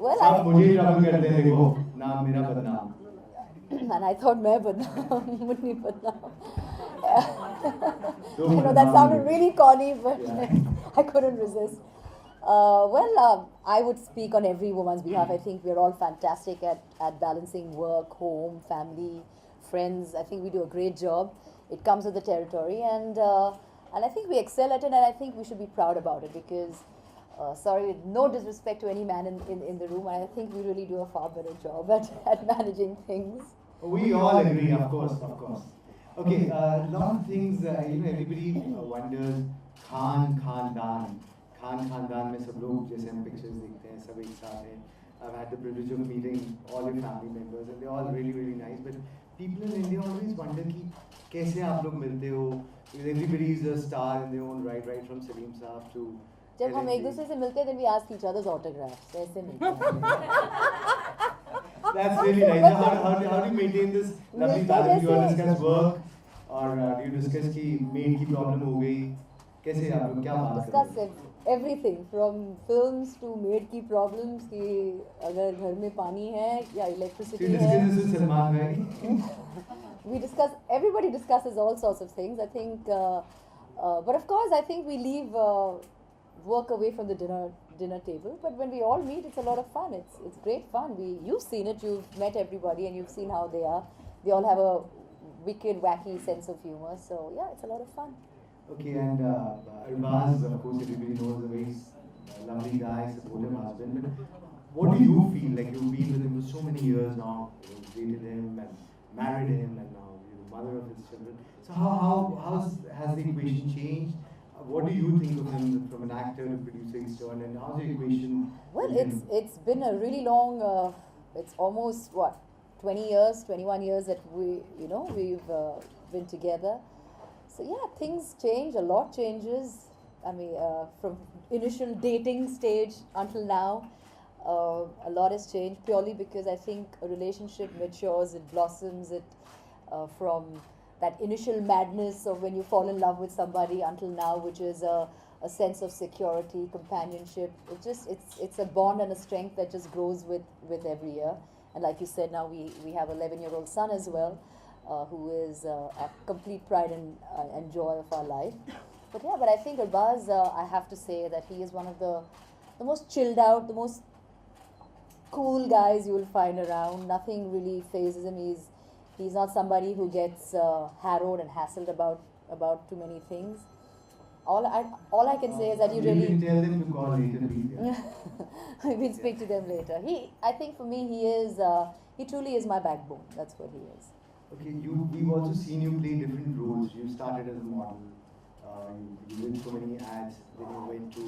Well, सब मुझे trouble करते हैं देखो नाम मेरा बदनाम. and I thought मैं बदनाम मुन्नी बदनाम. दो I know that बदनाम sounded थे. really corny, but Yeah. I couldn't resist. I would speak on every woman's behalf. I think we're all fantastic at balancing work, home, family, friends. I think we do a great job. It comes with the territory, and I think we excel at it, and I think we should be proud about it because. Sorry, no disrespect to any man in the room. I think we really do a far better job at managing things. We all agree, of course, of course. Okay, a lot of things, everybody wonders, खानदान में सब लोग जैसे हम pictures देखते हैं सब एक साथ हैं. I've had the privilege of meeting all your family members and they're all really really nice. But people in India always wonder कि कैसे आप लोग मिलते हो? Everybody is a star in their own right from Salim Saab to. जब हम एक दूसरे से मिलते हैं then we ask each other's autographs. ऐसे नहीं. That's really nice. How do you maintain this lovely balance? You all discuss work or do you discuss कि maid की problem हो गई? कैसे आप लोग क्या बात करते Discuss हैं? everything from films to maid की problems कि अगर घर में पानी है या So electricity you है. discuss this with Salman bhai? We discuss. Everybody discusses all sorts of things. I think, but of course, I think we leave work away from the dinner table. But when we all meet, it's a lot of fun. It's great fun. You've seen it. You've met everybody, and you've seen how they are. They all have a wicked, wacky sense of humor. So yeah, it's a lot of fun. Okay, and Arbaz, of course, everybody knows a very lovely guy, supportive husband. But what do you feel? Like you've been with him for so many years now, you've dated him and married him, and now you're the mother of his children. So how has the equation changed? What do you think of him from an actor to producer he's turned, and how's the equation? Well, with him? it's been a really long. It's almost what 20 years, 21 years that we've been together. So yeah, things change. A lot changes. I mean, from initial dating stage until now, a lot has changed purely because I think a relationship matures, it blossoms, from that initial madness of when you fall in love with somebody until now, which is a sense of security, companionship. It's a bond and a strength that just grows with every year. And like you said, now we have an 11-year-old son as well, who is a complete pride and joy of our life. But I think Arbaz, I have to say that he is one of the most chilled out, the most cool guys you will find around. Nothing really phases him. He's not somebody who gets harrowed and hassled about too many things. All I can say is that you really. You can tell them to call later, please. We'll speak to them later. I think for me, he truly is my backbone. That's what he is. Okay, we've also seen you play different roles. You started as a model. You did so many ads. Then you went to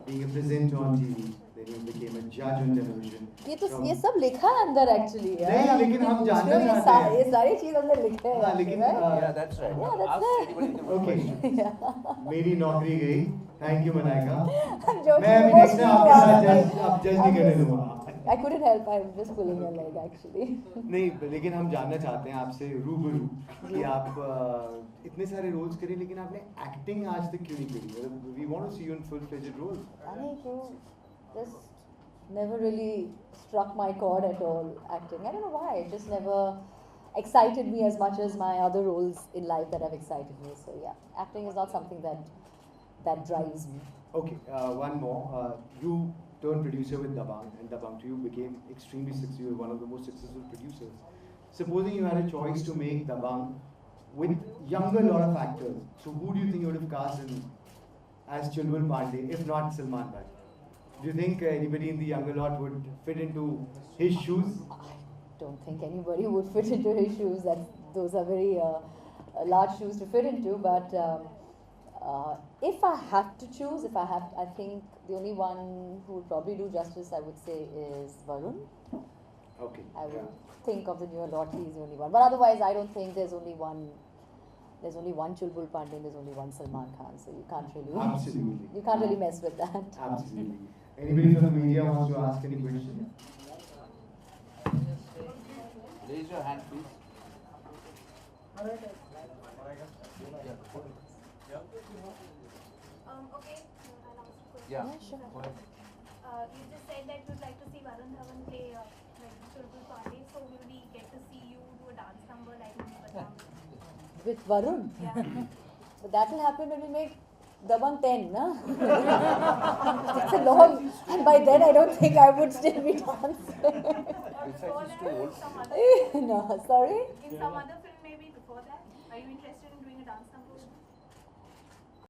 being a presenter on TV. Then you became a judge on television. ये सब लिखा है अंदर actually. नहीं, लेकिन हम जानना चाहते हैं. ये सारी चीज हमने लिखे हैं. हाँ, लेकिन Yeah, that's right. Yeah, that's Ask right. anybody in the Okay. question. मेरी नौकरी गई. Thank you मनाइका. I'm joking. मैं अभी नेक्स्ट टाइम आपके साथ जज नहीं करने दूंगा. I couldn't help. I'm just pulling your leg actually. नहीं, लेकिन हम जानना चाहते हैं आपसे रूबरू कि आप इतने सारे रोल्स करें लेकिन आपने एक्टिंग आज तक क्यों नहीं करी? We want to see you in full-fledged roles. I think you just never really struck my chord at all, acting. I don't know why. It just never excited me as much as my other roles in life that have excited me. So yeah, acting is not something that drives me. Okay, one more. You turned producer with Dabang, and Dabang 2 became extremely successful. You were one of the most successful producers. Supposing you had a choice to make Dabang with younger lot of actors, so who do you think you would have cast as Chulbul Pandey, if not Salman Bhai? Do you think anybody in the younger lot would fit into his shoes? I don't think anybody would fit into his shoes. Those are very large shoes to fit into. But if I have to choose, I think the only one who would probably do justice, I would say, is Varun. Okay. I would think of the newer lot, he's the only one. But otherwise, I don't think there's only one. There's only one Chulbul Pandey and there's only one Salman Khan. So you can't really. Absolutely. You can't really mess with that. Absolutely. Anybody from the media wants to ask any question? Raise your hand, please. Okay, I'll ask a question. Yeah. Yeah, sure. Go ahead. You just said that you'd like to see Varun with Varun. Yeah. But that will happen when we make Dabang 10, no? It's a long, and by then I don't think I would still be dancing. Or Besides, before it's that, too old. some other No, sorry? in some other film maybe before that. Are you interested